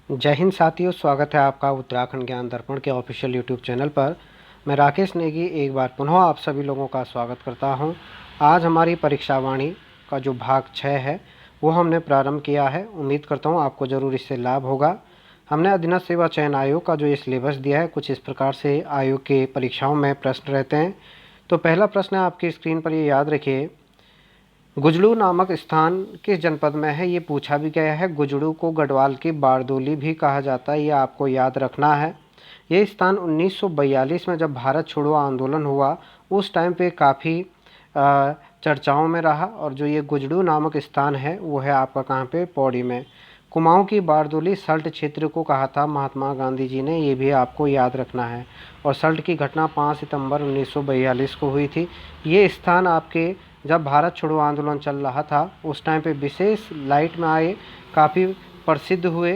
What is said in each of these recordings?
जय हिंद साथियों, स्वागत है आपका उत्तराखंड ज्ञान दर्पण के ऑफिशियल यूट्यूब चैनल पर। मैं राकेश नेगी एक बार पुनः आप सभी लोगों का स्वागत करता हूं। आज हमारी परीक्षा वाणी का जो भाग 6 है वो हमने प्रारंभ किया है। उम्मीद करता हूं आपको ज़रूर इससे लाभ होगा। हमने अधीनस्थ सेवा चयन आयोग का जो ये सिलेबस दिया है, कुछ इस प्रकार से आयोग के परीक्षाओं में प्रश्न रहते हैं। तो पहला प्रश्न है आपकी स्क्रीन पर, ये याद रखिए, गुजड़ू नामक स्थान किस जनपद में है। ये पूछा भी गया है। गुजड़ू को गढ़वाल की बारदोली भी कहा जाता है, ये आपको याद रखना है। ये स्थान 1942 में जब भारत छोड़ो आंदोलन हुआ उस टाइम पे काफ़ी चर्चाओं में रहा। और जो ये गुजड़ू नामक स्थान है वो है आपका कहाँ पे, पौड़ी में। कुमाऊं की बारदोली सल्ट क्षेत्र को कहा था महात्मा गांधी जी ने, ये भी आपको याद रखना है। और सल्ट की घटना 5 सितंबर 1942 को हुई थी। ये स्थान आपके जब भारत छोड़ो आंदोलन चल रहा था उस टाइम पे विशेष लाइट में आए, काफ़ी प्रसिद्ध हुए।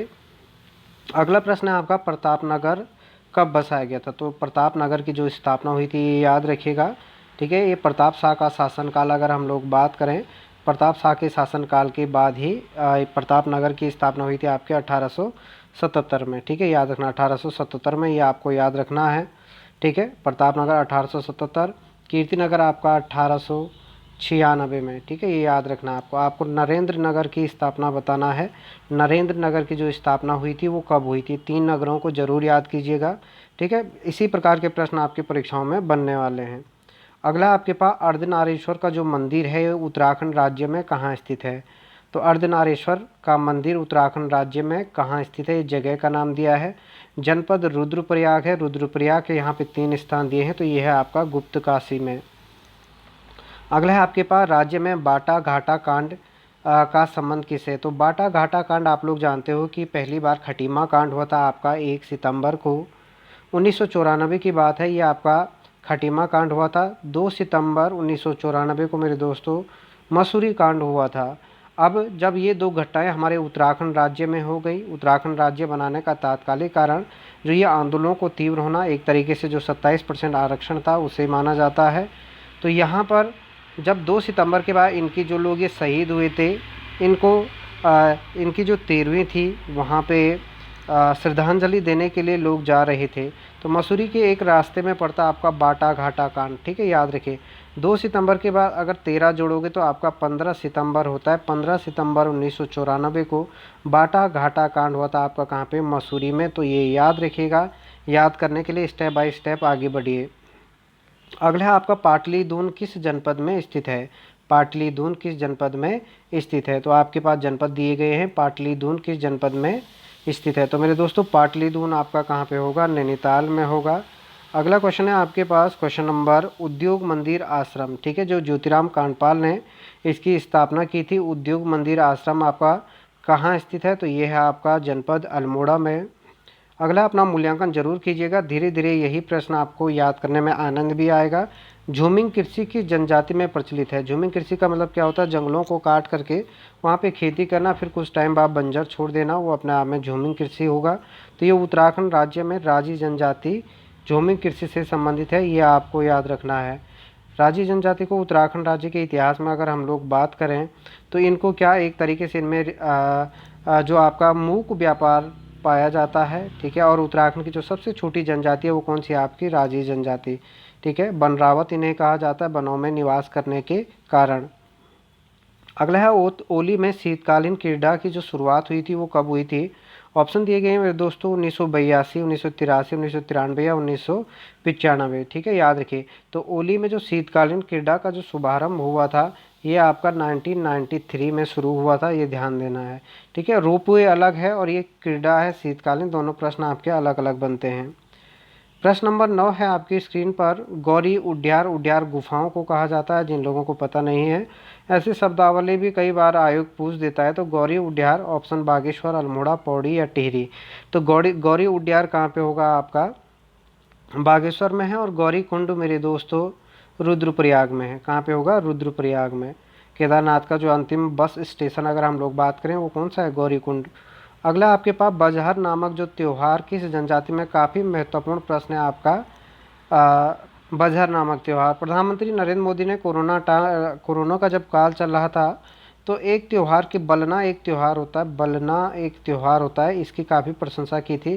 अगला प्रश्न है आपका, प्रतापनगर कब बसाया गया था। तो प्रतापनगर की जो स्थापना हुई थी ये याद रखिएगा, ठीक है। ये प्रताप शाह का शासनकाल अगर हम लोग बात करें, प्रताप शाह के शासनकाल के बाद ही प्रतापनगर की स्थापना हुई थी आपके 1877 में, ठीक है। याद रखना 1877 में, ये आपको याद रखना है, ठीक है। प्रतापनगर 1877, कीर्तिनगर आपका 1896 में, ठीक है। ये याद रखना आपको। आपको नरेंद्र नगर की स्थापना बताना है। नरेंद्र नगर की जो स्थापना हुई थी वो कब हुई थी। 3 नगरों को जरूर याद कीजिएगा, ठीक है। इसी प्रकार के प्रश्न आपकी परीक्षाओं में बनने वाले हैं। अगला आपके पास अर्धनारीश्वर का जो मंदिर है ये उत्तराखंड राज्य में कहाँ स्थित है। तो अर्धनारीश्वर का मंदिर उत्तराखंड राज्य में कहाँ स्थित है, इस जगह का नाम दिया है। जनपद रुद्रप्रयाग है। रुद्रप्रयाग के यहाँ पे 3 स्थान दिए हैं, तो ये है आपका गुप्तकाशी में। अगला है आपके पास, राज्य में बाटा घाटा कांड का संबंध किससे। तो बाटा घाटा कांड आप लोग जानते हो कि पहली बार खटीमा कांड हुआ था आपका 1 सितंबर को 1994 की बात है। ये आपका खटीमा कांड हुआ था। 2 सितंबर 1994 को मेरे दोस्तों मसूरी कांड हुआ था। अब जब ये 2 घटनाएं हमारे उत्तराखंड राज्य में हो गई, उत्तराखंड राज्य बनाने का तात्कालिक कारण जो ये आंदोलनों को तीव्र होना, एक तरीके से जो 27% आरक्षण था उसे माना जाता है। तो यहाँ पर जब 2 सितंबर के बाद इनकी जो लोग ये शहीद हुए थे, इनको इनकी जो 13वीं थी वहाँ पे श्रद्धांजलि देने के लिए लोग जा रहे थे। तो मसूरी के एक रास्ते में पड़ता आपका बाटा घाटा कांड, ठीक है। याद रखिए 2 सितंबर के बाद अगर 13 जोड़ोगे तो आपका 15 सितंबर होता है। 15 सितंबर 1994 को बाटा घाटा कांड हुआ था आपका कहाँ पे, मसूरी में। तो ये याद रखिएगा। याद करने के लिए स्टेप बाय स्टेप आगे बढ़िए। अगला है आपका, पाटलीदून किस जनपद में स्थित है। पाटलीदून किस जनपद में स्थित है। तो आपके पास जनपद दिए गए हैं, पाटलीदून किस जनपद में स्थित है। तो मेरे दोस्तों पाटलीदून आपका कहाँ पे होगा, नैनीताल में होगा। अगला क्वेश्चन है आपके पास, क्वेश्चन नंबर, उद्योग मंदिर आश्रम, ठीक है, जो ज्योतिराम कांडपाल ने इसकी स्थापना की थी। उद्योग मंदिर आश्रम आपका कहाँ स्थित है। तो ये है आपका जनपद अल्मोड़ा में। अगला अपना मूल्यांकन जरूर कीजिएगा। धीरे धीरे यही प्रश्न आपको याद करने में आनंद भी आएगा। झूमिंग कृषि किस जनजाति में प्रचलित है। झूमिंग कृषि का मतलब क्या होता है, जंगलों को काट करके वहाँ पे खेती करना, फिर कुछ टाइम बाद बंजर छोड़ देना, वो अपने आप में झूमिंग कृषि होगा। तो ये उत्तराखंड राज्य में राजी जनजाति झूमिंग कृषि से संबंधित है, ये आपको याद रखना है। राजी जनजाति को उत्तराखंड राज्य के इतिहास में अगर हम लोग बात करें तो इनको क्या, एक तरीके से इनमें जो आपका मूक व्यापार पाया जाता है, ठीक है। और उत्तराखंड की जो सबसे छोटी जनजाति है वो कौन सी है, आपकी राजी जनजाति, ठीक है। बनरावत इन्हें कहा जाता है बनों में निवास करने के कारण। अगला है, ओली में शीतकालीन क्रीड़ा की जो शुरुआत हुई थी वो कब हुई थी। ऑप्शन दिए गए हैं मेरे दोस्तों, 1982, 1983, 1993 या 1995, ठीक है। याद रखिए, तो ओली में जो शीतकालीन क्रीड़ा का जो शुभारंभ हुआ था ये आपका 1993 में शुरू हुआ था, ये ध्यान देना है, ठीक है। रोपवे अलग है और ये क्रीड़ा है शीतकालीन, दोनों प्रश्न आपके अलग अलग बनते हैं। प्रश्न नंबर 9 है आपकी स्क्रीन पर, गौरी उड्यार, उड्यार गुफाओं को कहा जाता है। जिन लोगों को पता नहीं है, ऐसी शब्दावली भी कई बार आयोग पूछ देता है। तो गौरी उड्यार, ऑप्शन बागेश्वर, अल्मोड़ा, पौड़ी या टिहरी। तो गौरी गौरी उड्यार कहाँ पे होगा, आपका बागेश्वर में है। और गौरी कुंड मेरे दोस्तों रुद्रप्रयाग में है। कहाँ पे होगा, रुद्रप्रयाग में। केदारनाथ का जो अंतिम बस स्टेशन अगर हम लोग बात करें वो कौन सा है, गौरी कुंड। अगला आपके पास, बजहर नामक जो त्यौहार किस जनजाति में, काफ़ी महत्वपूर्ण प्रश्न है आपका। बजहर नामक त्यौहार, प्रधानमंत्री नरेंद्र मोदी ने कोरोना का जब काल चल रहा था तो एक त्यौहार के बलना एक त्यौहार होता है, बलना एक त्यौहार होता है, इसकी काफ़ी प्रशंसा की थी।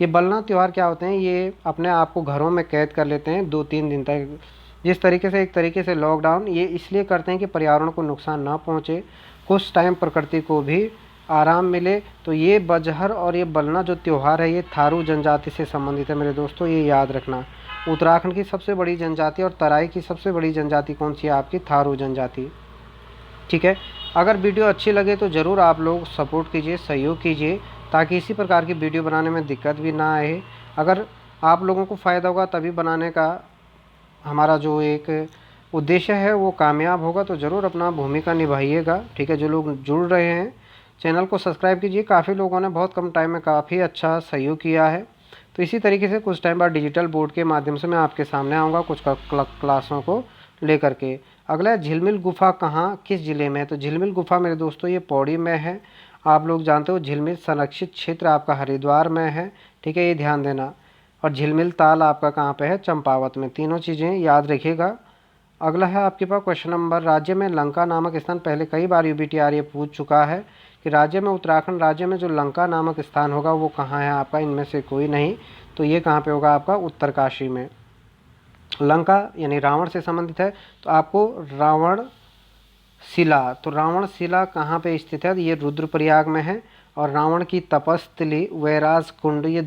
ये बलना त्यौहार क्या होते हैं, ये अपने आप को घरों में कैद कर लेते हैं 2-3 दिन तक। जिस तरीके से एक तरीके से लॉकडाउन ये इसलिए करते हैं कि पर्यावरण को नुकसान ना पहुँचे, कुछ टाइम प्रकृति को भी आराम मिले। तो ये बजहर और ये बलना जो त्यौहार है ये थारू जनजाति से संबंधित है मेरे दोस्तों, ये याद रखना। उत्तराखंड की सबसे बड़ी जनजाति और तराई की सबसे बड़ी जनजाति कौन सी है आपकी, थारू जनजाति। ठीक है, अगर वीडियो अच्छी लगे तो ज़रूर आप लोग सपोर्ट कीजिए, सहयोग कीजिए, ताकि इसी प्रकार की वीडियो बनाने में दिक्कत भी ना आए। अगर आप लोगों को फ़ायदा होगा तभी बनाने का हमारा जो एक उद्देश्य है वो कामयाब होगा। तो ज़रूर अपना भूमिका निभाइएगा। ठीक है, जो लोग जुड़ रहे हैं चैनल को सब्सक्राइब कीजिए। काफ़ी लोगों ने बहुत कम टाइम में काफ़ी अच्छा सहयोग किया है। तो इसी तरीके से कुछ टाइम बाद डिजिटल बोर्ड के माध्यम से मैं आपके सामने आऊँगा कुछ क्लासों को लेकर के। अगला है झिलमिल गुफा कहाँ किस ज़िले में है। तो झिलमिल गुफा मेरे दोस्तों ये पौड़ी में है। आप लोग जानते हो झिलमिल संरक्षित क्षेत्र आपका हरिद्वार में है। ठीक है, ये ध्यान देना। और झिलमिल ताल आपका कहाँ पे है, चंपावत में। तीनों चीज़ें याद रखिएगा। अगला है आपके पास क्वेश्चन नंबर, राज्य में लंका नामक स्थान। पहले कई बार UBTR ये पूछ चुका है कि राज्य में, उत्तराखंड राज्य में जो लंका नामक स्थान होगा वो कहाँ है आपका, इनमें से कोई नहीं। तो ये कहाँ पे होगा आपका, उत्तरकाशी में। लंका यानी रावण से संबंधित है, तो आपको रावण शिला, तो रावण शिला कहाँ पे स्थित है, ये रुद्रप्रयाग में है। और रावण की तपस्थली वैराज कुंड, ये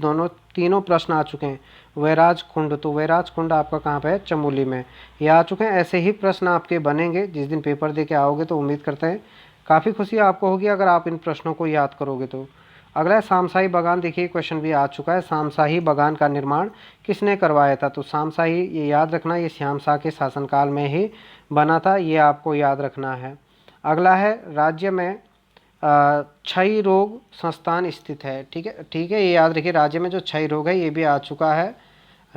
तीनों प्रश्न आ चुके हैं। वैराज कुंड, तो वैराज कुंड आपका कहाँ पे है, चमोली में। ये आ चुके हैं। ऐसे ही प्रश्न आपके बनेंगे जिस दिन पेपर दे के आओगे। तो उम्मीद करते हैं काफ़ी खुशी आपको होगी अगर आप इन प्रश्नों को याद करोगे। तो अगला है शामशाही बागान। देखिए क्वेश्चन भी आ चुका है, शामशाही बागान का निर्माण किसने करवाया था। तो शामशाही ये याद रखना, ये श्याम शाह के शासनकाल में ही बना था, ये आपको याद रखना है। अगला है राज्य में क्षय रोग संस्थान स्थित है। ठीक है, ठीक है, ये याद रखिए। राज्य में जो क्षय रोग है ये भी आ चुका है,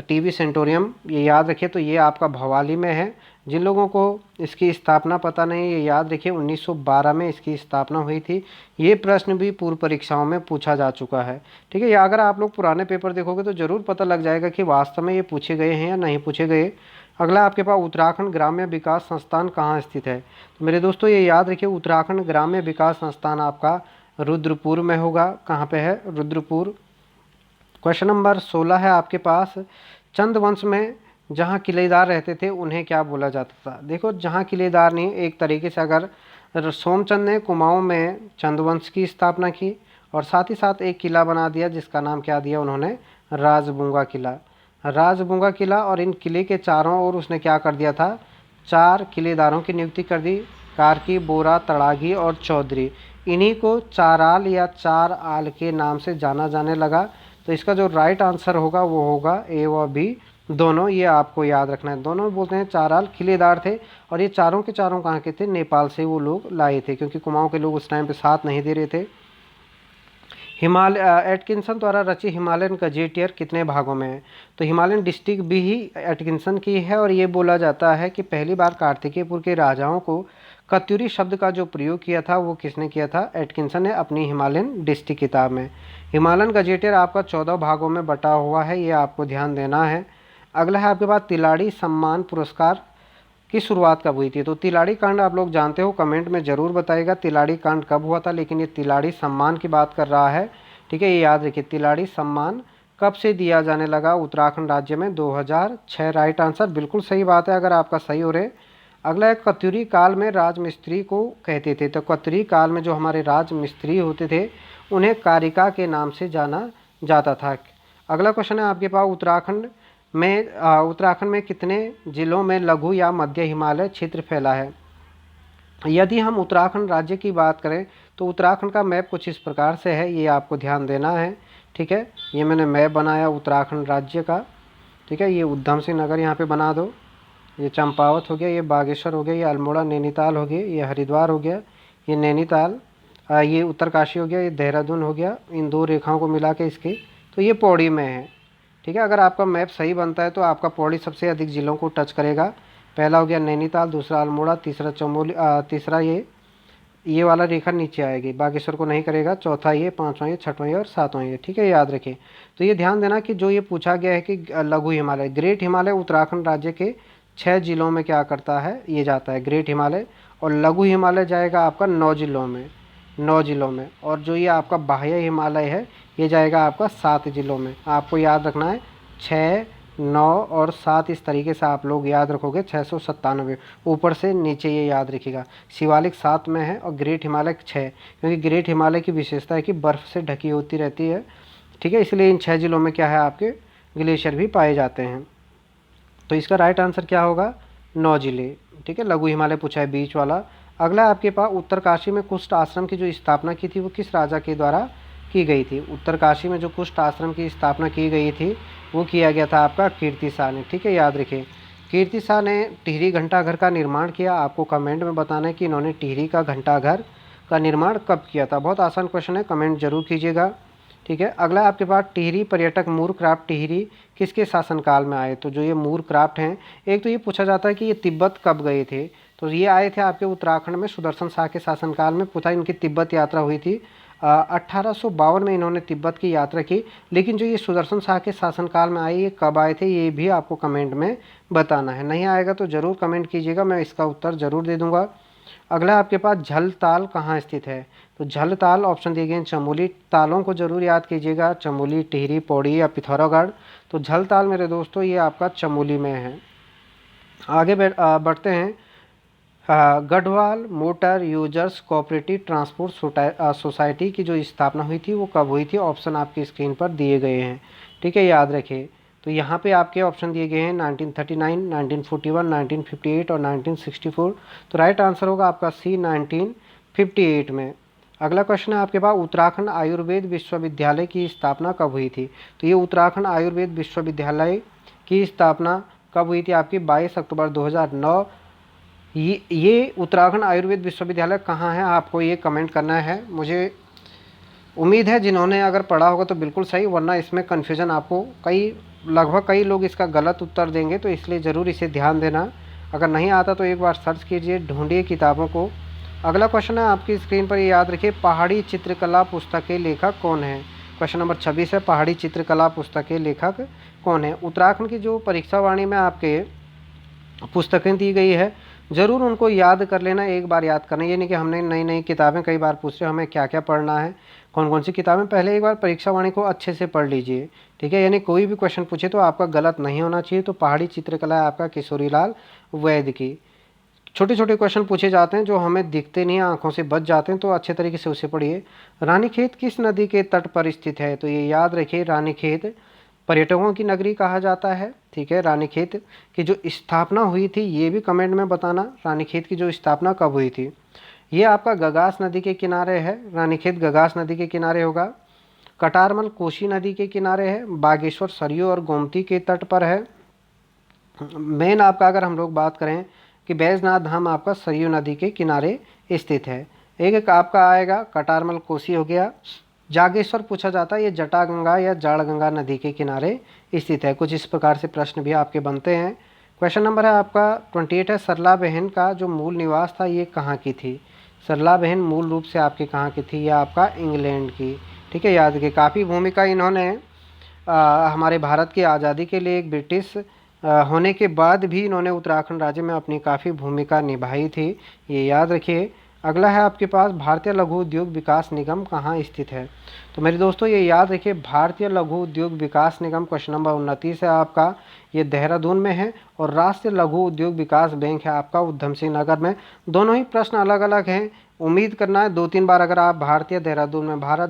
TB सेंटोरियम, ये याद रखिए। तो ये आपका भवाली में है। जिन लोगों को इसकी स्थापना पता नहीं, ये याद रखिए 1912 में इसकी स्थापना हुई थी। ये प्रश्न भी पूर्व परीक्षाओं में पूछा जा चुका है। ठीक है, या अगर आप लोग पुराने पेपर देखोगे तो ज़रूर पता लग जाएगा कि वास्तव में ये पूछे गए हैं या नहीं पूछे गए। अगला आपके पास उत्तराखंड ग्राम्य विकास संस्थान कहाँ स्थित है। तो मेरे दोस्तों ये याद रखिए, उत्तराखंड ग्राम्य विकास संस्थान आपका रुद्रपुर में होगा। कहाँ पे है, रुद्रपुर। क्वेश्चन नंबर 16 है आपके पास, चंद वंश में जहाँ किलेदार रहते थे उन्हें क्या बोला जाता था। देखो जहाँ किलेदार नहीं, एक तरीके से अगर सोमचंद ने कुमाऊँ में चंदवंश की स्थापना की और साथ ही साथ एक किला बना दिया जिसका नाम क्या दिया उन्होंने, राजबूंगा किला। राजबूंगा किला, और इन किले के चारों ओर उसने क्या कर दिया था, 4 किलेदारों की नियुक्ति कर दी, कार्की, बोरा, तड़ागी और चौधरी। इन्हीं को चाराल या चार आल के नाम से जाना जाने लगा। तो इसका जो राइट आंसर होगा वो होगा A व B दोनों, ये आपको याद रखना है। दोनों बोलते हैं चाराल किलेदार थे, और ये चारों के चारों कहाँ के थे, नेपाल से वो लोग लाए थे, क्योंकि कुमाऊँ के लोग उस टाइम पे साथ नहीं दे रहे थे। एटकिंसन द्वारा रची हिमालयन गजेटियर कितने भागों में है। तो हिमालयन डिस्ट्रिक्ट भी ही एटकिंसन की है, और ये बोला जाता है कि पहली बार कार्तिकेयपुर के राजाओं को कत्यूरी शब्द का जो प्रयोग किया था वो किसने किया था, एटकिंसन ने अपनी हिमालयन डिस्ट्रिक्ट किताब में। हिमालयन गजेटियर आपका 14 भागों में बटा हुआ है, ये आपको ध्यान देना है। अगला है आपके पास तिलाड़ी सम्मान पुरस्कार की शुरुआत कब हुई थी। तो तिलाड़ी कांड आप लोग जानते हो, कमेंट में ज़रूर बताइएगा तिलाड़ी कांड कब हुआ था, लेकिन ये तिलाड़ी सम्मान की बात कर रहा है। ठीक है, ये याद रखिए, तिलाड़ी सम्मान कब से दिया जाने लगा उत्तराखंड राज्य में, 2006। राइट आंसर, बिल्कुल सही बात है अगर आपका सही हो रहे। अगला है कत्यूरी काल में राजमिस्त्री को कहते थे। तो कत्यूरी काल में जो हमारे राजमिस्त्री होते थे उन्हें कारिका के नाम से जाना जाता था। अगला क्वेश्चन है आपके पास, उत्तराखंड में कितने जिलों में लघु या मध्य हिमालय क्षेत्र फैला है। यदि हम उत्तराखंड राज्य की बात करें तो उत्तराखंड का मैप कुछ इस प्रकार से है, ये आपको ध्यान देना है। ठीक है, ये मैंने मैप बनाया उत्तराखंड राज्य का। ठीक है, ये उधम सिंह नगर यहाँ पे बना दो, ये चंपावत हो गया, ये बागेश्वर हो गया, ये अल्मोड़ा नैनीताल हो गया, ये हरिद्वार हो गया, ये नैनीताल, ये उत्तरकाशी हो गया, ये देहरादून हो गया। इन दो रेखाओं को मिला के इसकी, तो ये पौड़ी में है। ठीक है, अगर आपका मैप सही बनता है तो आपका पौड़ी सबसे अधिक ज़िलों को टच करेगा। पहला हो गया नैनीताल, दूसरा अल्मोड़ा, तीसरा चमोली, तीसरा ये वाला रेखा नीचे आएगी, बागेश्वर को नहीं करेगा, चौथा ये, पाँचवां ये, छठवां ये और सातवां ये। ठीक है, याद रखें। तो ये ध्यान देना कि जो ये पूछा गया है कि लघु हिमालय, ग्रेट हिमालय उत्तराखंड राज्य के 6 जिलों में क्या करता है, ये जाता है ग्रेट हिमालय। और लघु हिमालय जाएगा आपका 9 जिलों में, 9 जिलों में। और जो ये आपका बाह्य हिमालय है ये जाएगा आपका 7 जिलों में। आपको याद रखना है 6, 9 और 7, इस तरीके से आप लोग याद रखोगे 697, ऊपर से नीचे ये याद रखिएगा। शिवालिक 7 में है और ग्रेट हिमालय 6, क्योंकि ग्रेट हिमालय की विशेषता है कि बर्फ़ से ढकी होती रहती है, ठीक है, इसलिए इन 6 जिलों में क्या है आपके ग्लेशियर भी पाए जाते हैं। तो इसका राइट आंसर क्या होगा, 9 जिले, ठीक है। लघु हिमालय पूछा है बीच वाला। अगला आपके पास उत्तरकाशी में कुष्ठ आश्रम की जो स्थापना की थी वो किस राजा के द्वारा की गई थी। उत्तरकाशी में जो कुष्ठ आश्रम की स्थापना की गई थी वो किया गया था आपका कीर्तिशाह ने, ठीक है, याद रखिए। कीर्तिशाह ने टिहरी घंटाघर का निर्माण किया। आपको कमेंट में बताना है कि इन्होंने टिहरी का घंटाघर का निर्माण कब किया था। बहुत आसान क्वेश्चन है, कमेंट जरूर कीजिएगा, ठीक है। अगला आपके पास टिहरी पर्यटक मूर क्राफ्ट टिहरी किसके शासनकाल में आए। तो जो ये मूर क्राफ्ट हैं, एक तो ये पूछा जाता है कि ये तिब्बत कब गए थे। तो ये आए थे आपके उत्तराखंड में सुदर्शन शाह के शासनकाल में। पूछा इनकी तिब्बत यात्रा हुई थी 1852 में इन्होंने तिब्बत की यात्रा की। लेकिन जो ये सुदर्शन शाह के शासनकाल में आए, ये कब आए थे ये भी आपको कमेंट में बताना है। नहीं आएगा तो ज़रूर कमेंट कीजिएगा, मैं इसका उत्तर ज़रूर दे दूँगा। अगला आपके पास झलताल कहाँ स्थित है। तो झलताल ऑप्शन दिए गए हैं चमोली। तालों को जरूर याद कीजिएगा, चमोली, टिहरी, पौड़ी या पिथौरागढ़। तो झलताल मेरे दोस्तों ये आपका चमोली में है। आगे बढ़ते हैं। Garhwal motor users cooperative transport society की जो स्थापना हुई थी वो कब हुई थी। ऑप्शन आपकी स्क्रीन पर दिए गए हैं, ठीक है, याद रखिए। तो यहाँ पे आपके ऑप्शन दिए गए हैं 1939, 1941, 1958 और 1964। तो राइट आंसर होगा आपका सी 1958 में। अगला क्वेश्चन है आपके पास उत्तराखंड आयुर्वेद विश्वविद्यालय की स्थापना कब हुई थी। तो ये उत्तराखंड आयुर्वेद विश्वविद्यालय की स्थापना कब हुई थी आपकी 22 अक्टूबर 2009। ये उत्तराखंड आयुर्वेद विश्वविद्यालय कहाँ है आपको ये कमेंट करना है। मुझे उम्मीद है जिन्होंने अगर पढ़ा होगा तो बिल्कुल सही, वरना इसमें कन्फ्यूज़न आपको लगभग कई लोग इसका गलत उत्तर देंगे, तो इसलिए ज़रूर इसे ध्यान देना। अगर नहीं आता तो एक बार सर्च कीजिए, ढूंढिए किताबों को। अगला क्वेश्चन है आपकी स्क्रीन पर, ये याद रखिए, पहाड़ी चित्रकला पुस्तक के लेखक कौन है। क्वेश्चन नंबर 26 है, पहाड़ी चित्रकला पुस्तक के लेखक कौन है। उत्तराखंड की जो परीक्षा वाणी में आपके पुस्तकें दी गई है ज़रूर उनको याद कर लेना, एक बार याद करना। ये नहीं कि हमने नई नई किताबें कई बार पूछ रहे हमें क्या क्या पढ़ना है, कौन कौन सी किताबें, पहले एक बार परीक्षा वाणी को अच्छे से पढ़ लीजिए, ठीक है। यानी कोई भी क्वेश्चन पूछे तो आपका गलत नहीं होना चाहिए। तो पहाड़ी चित्रकला है आपका किशोरीलाल वैद्य की। छोटे छोटे क्वेश्चन पूछे जाते हैं जो हमें दिखते नहीं, आंखों से बच जाते हैं, तो अच्छे तरीके से उसे पढ़िए। रानीखेत किस नदी के तट पर स्थित है। तो ये याद रखिए, रानीखेत पर्यटकों की नगरी कहा जाता है, ठीक है। रानीखेत की जो स्थापना हुई थी ये भी कमेंट में बताना, रानीखेत की जो स्थापना कब हुई थी। ये आपका गगास नदी के किनारे है, रानीखेत गगास नदी के किनारे होगा। कटारमल कोसी नदी के किनारे है। बागेश्वर सरयू और गोमती के तट पर है। मेन आपका अगर हम लोग बात करें कि बैजनाथ धाम आपका सरयू नदी के किनारे स्थित है। एक आपका आएगा कटारमल कोसी हो गया। जागेश्वर पूछा जाता है, ये जटागंगा या जाड़गंगा नदी के किनारे स्थित है। कुछ इस प्रकार से प्रश्न भी आपके बनते हैं। क्वेश्चन नंबर है आपका 28 है, सरला बहन का जो मूल निवास था ये कहाँ की थी। सरला बहन मूल रूप से आपकी कहाँ की थी, यह आपका इंग्लैंड की, ठीक है, याद रखिए। काफ़ी भूमिका इन्होंने हमारे भारत की आज़ादी के लिए एक ब्रिटिश होने के बाद भी इन्होंने उत्तराखंड राज्य में अपनी काफ़ी भूमिका निभाई थी, ये याद रखिए। अगला है आपके पास भारतीय लघु उद्योग विकास निगम कहाँ स्थित है। तो मेरे दोस्तों ये याद रखिए, भारतीय लघु उद्योग विकास निगम क्वेश्चन नंबर 29 है आपका, ये देहरादून में है। और राष्ट्रीय लघु उद्योग विकास बैंक है आपका उधम सिंह नगर में। दोनों ही प्रश्न अलग अलग हैं, उम्मीद करना है 2-3 बार अगर आप भारतीय देहरादून में भारत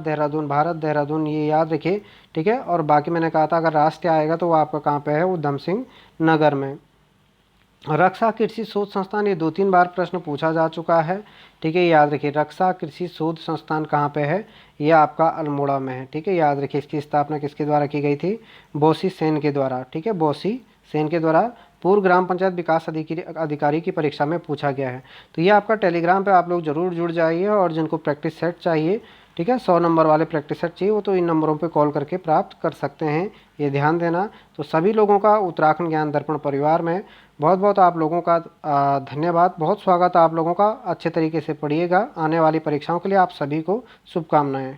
देहरादून ये याद रखिए, ठीक है। और बाकी मैंने कहा था अगर राष्ट्रीय आएगा तो वो आपका कहाँ पे है, उधम सिंह नगर में। रक्षा कृषि शोध संस्थान, ये 2-3 बार प्रश्न पूछा जा चुका है, ठीक है, याद रखिए। रक्षा कृषि शोध संस्थान कहाँ पे है, ये आपका अल्मोड़ा में है, ठीक है, याद रखिए। इसकी स्थापना किसके द्वारा की गई थी, बोसी सेन के द्वारा, ठीक है, बोसी सेन के द्वारा। पूर्व ग्राम पंचायत विकास अधिकारी की परीक्षा में पूछा गया है। तो ये आपका टेलीग्राम पे आप लोग जरूर जुड़ जाइए, और जिनको प्रैक्टिस सेट चाहिए, ठीक है, 100 नंबर वाले प्रैक्टिस सेट चाहिए, वो तो इन नंबरों पे कॉल करके प्राप्त कर सकते हैं, ये ध्यान देना। तो सभी लोगों का उत्तराखंड ज्ञान दर्पण परिवार में बहुत बहुत आप लोगों का धन्यवाद, बहुत स्वागत है आप लोगों का। अच्छे तरीके से पढ़िएगा, आने वाली परीक्षाओं के लिए आप सभी को शुभकामनाएं।